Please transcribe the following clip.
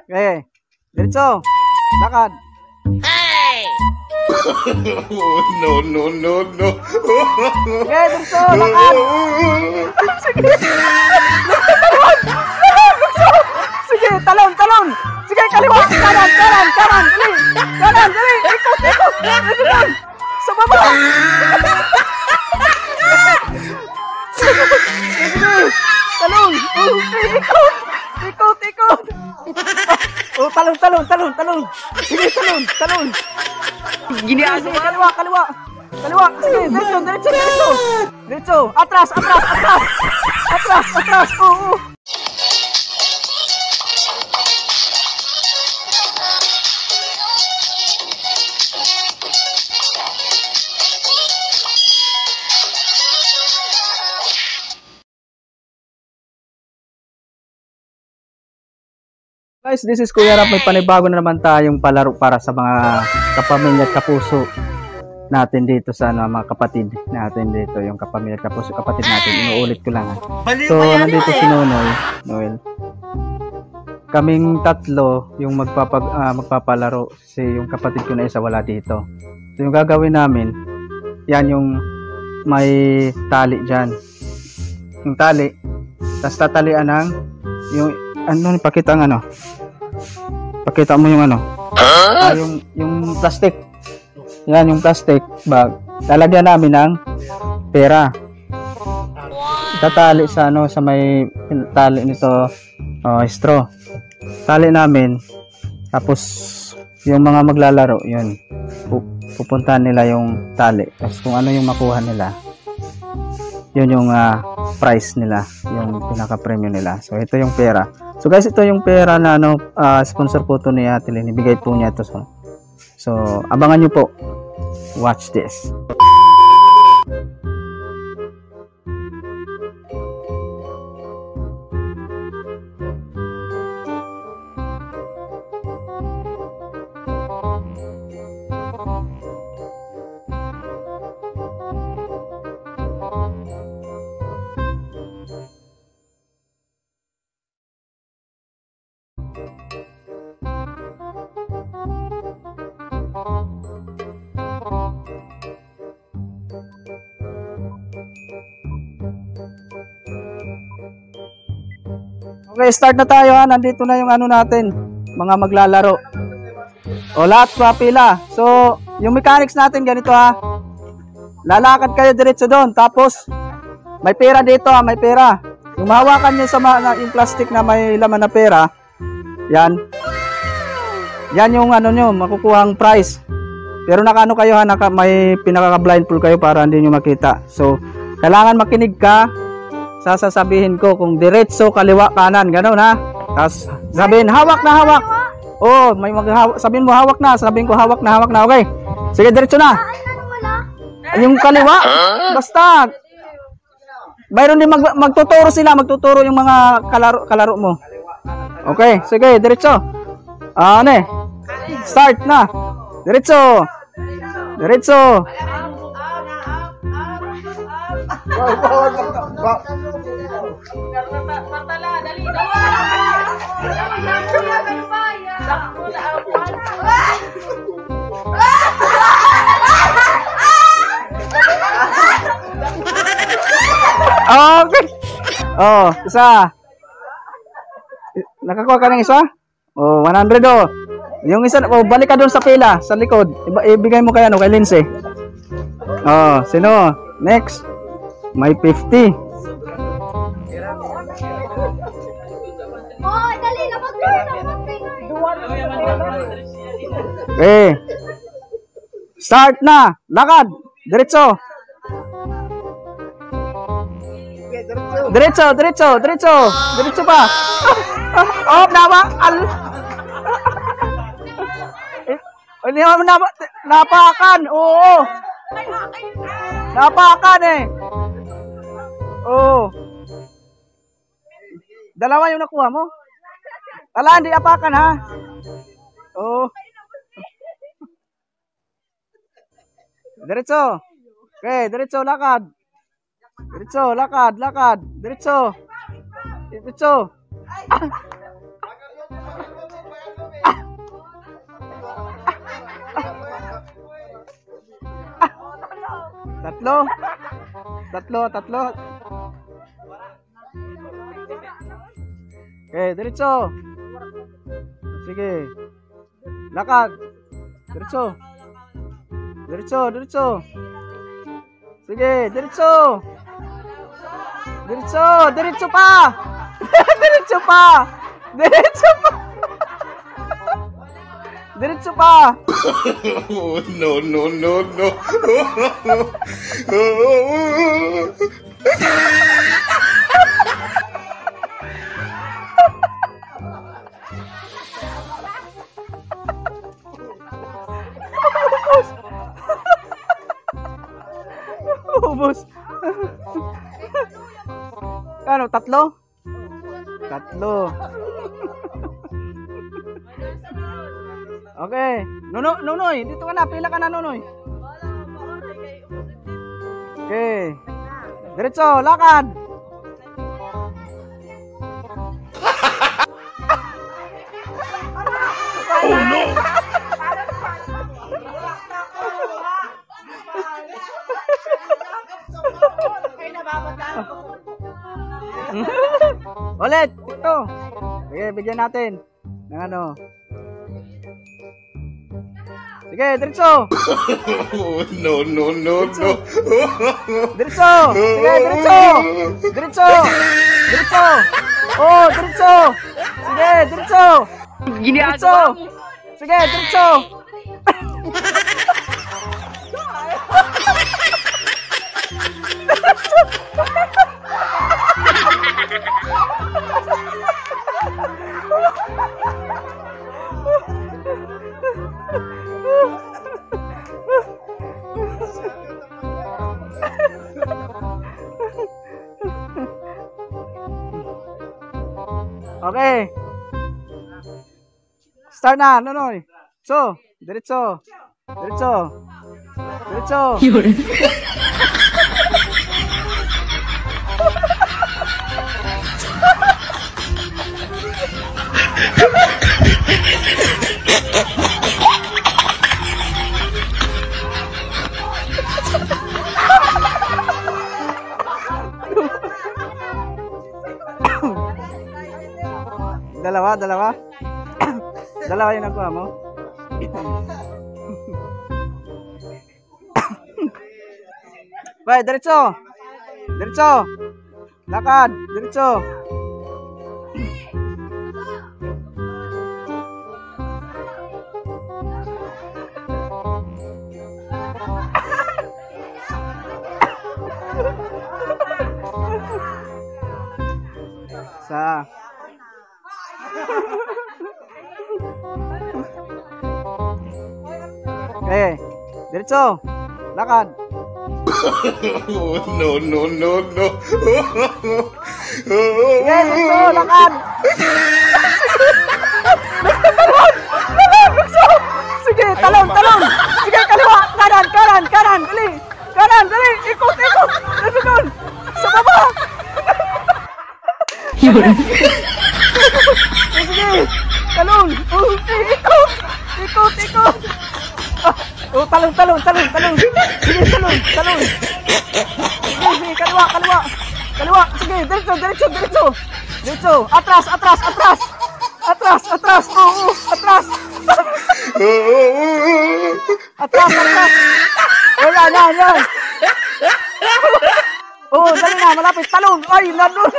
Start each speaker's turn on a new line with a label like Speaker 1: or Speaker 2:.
Speaker 1: Okay. Diretso. Lakad.
Speaker 2: Hey!
Speaker 3: No, no, no, no.
Speaker 1: Okay, diretso. Lakad. Sige. Sige, talon, talon. Sige, kaliwa. Kanan, kanan, kanan. Dali. Kanan, dali. Ikot, ikot. Dito lang. Sa baba. Sige. Talon. Ikot. Ikot, ikot. Oh, talon, talon, talon, talon. Sige, talon, talon.
Speaker 2: Gini
Speaker 1: Sige, kaliwa, kaliwa. Kaliwa. Sige, diretso, diretso, diretso. Diretso. Atras, atras, atras. Atras, atras. Oo. Guys, this is Kuya Rap. May panibago na naman tayong palaro para sa mga kapamilya at kapuso natin dito sa mga kapatid natin dito. Yung kapamilya at kapuso kapatid natin. Inuulit ko lang. So, nandito si Noel. Kaming tatlo yung magpapalaro. Si yung kapatid ko na isa wala dito. So, yung gagawin namin, yan yung may tali dyan. Yung tali. Tapos tatalian ng yung pakita ang pakita mo yung yung plastic. Yan yung plastic bag. Lalagyan namin ng pera. Tatali sa sa may tali nito straw. Tali namin. Tapos yung mga maglalaro, yun. Pupuntahan nila yung tali. Tapos kung ano yung makuha nila, yun yung price nila, yung pinaka-premium nila. So ito yung pera. So guys, ito yung pera na sponsor po to ni Ate Lynn. Ibigay po niya to. So abangan niyo po. Watch this. Okay, start na tayo ha. Nandito na yung natin, mga maglalaro. O lahat pila. So, yung mechanics natin ganito ha. Lalakad kayo diretso doon. Tapos, may pera dito ha, may pera. Yung mahawakan nyo sa yung plastic na may laman na pera, yan. Yan yung nyo, makukuhang price. Pero nakaano kayo ha, may pinaka-blindfold kayo para hindi nyo makita. So, kailangan makinig ka. Sasabihin ko kung diretso, kaliwa, kanan, gano'n ha. Tapos sabihin hawak na hawak. Oh, may sabihin mo hawak na, sabihin ko hawak na, okay. Sige, diretso na. Yung kaliwa, basta. Mayroon din magtuturo sila, magtuturo yung mga kalaro mo. Okay, sige, diretso. Start na. Diretso. Diretso.
Speaker 2: Matala, dali,
Speaker 1: Okay. Oh, isa. Nakakuha ka ng isa? Oh, 100 oh. Yung isa, balik ka doon sa pila, sa likod. Ibigay mo kay kay Lindsay. Oh, sino? Next. May 50.
Speaker 4: Oh, dali na
Speaker 1: Okay. Start na. Lakad. Diretso. Diretso, diretso, diretso. Diretso pa. Oh, nawa. Hindi mo napakan. Oo. Napakan eh. Oo. Dalawa yung nakuha mo. Wala, hindi apakan ha. Oo. Diretso. Okay, diretso, lakad. Diretso, lakad, lakad. Diretso. Diretso. tatlo. Tatlo. Okay, diretso. Sige. Lakad. Diretso. Sige, diretso. Diretso pa. Diretso pa.
Speaker 3: Oh, no.
Speaker 1: Ubus. Ano, tatlo? Okay. Nunoy, dito ka na, pila ka na, Nunoy. Okay. Diretso, lakad.
Speaker 3: Oh no!
Speaker 1: Ulit, ito. Sige, bigyan natin ng ano. Sige, diretso.
Speaker 3: Oh, no.
Speaker 1: Diretso. Sige, diretso. Oh, diretso. Sige, diretso.
Speaker 2: Ginagawa mo.
Speaker 1: Sige, diretso. Okay. Start na, Nonoy. So, diretso. Dalawa. Dalawa yung nakuha mo. Bay, diretso. Lakad, diretso. Sa Okay, diretso. Lakad.
Speaker 3: Oh, no.
Speaker 1: Sige, diretso, lakad. Sige, talon. Sige, kaliwa, kanan, dali. Dali, ikot. Dito doon. Sa baba. Sige, talon. Ikot. Oh, talon. Sige, talon. Sige, kaliwa. Sige, diretso. Atras. Oo, atras. Atras. Oh, yan. Oh, dali na, malapit. Talon. Ay, nandun.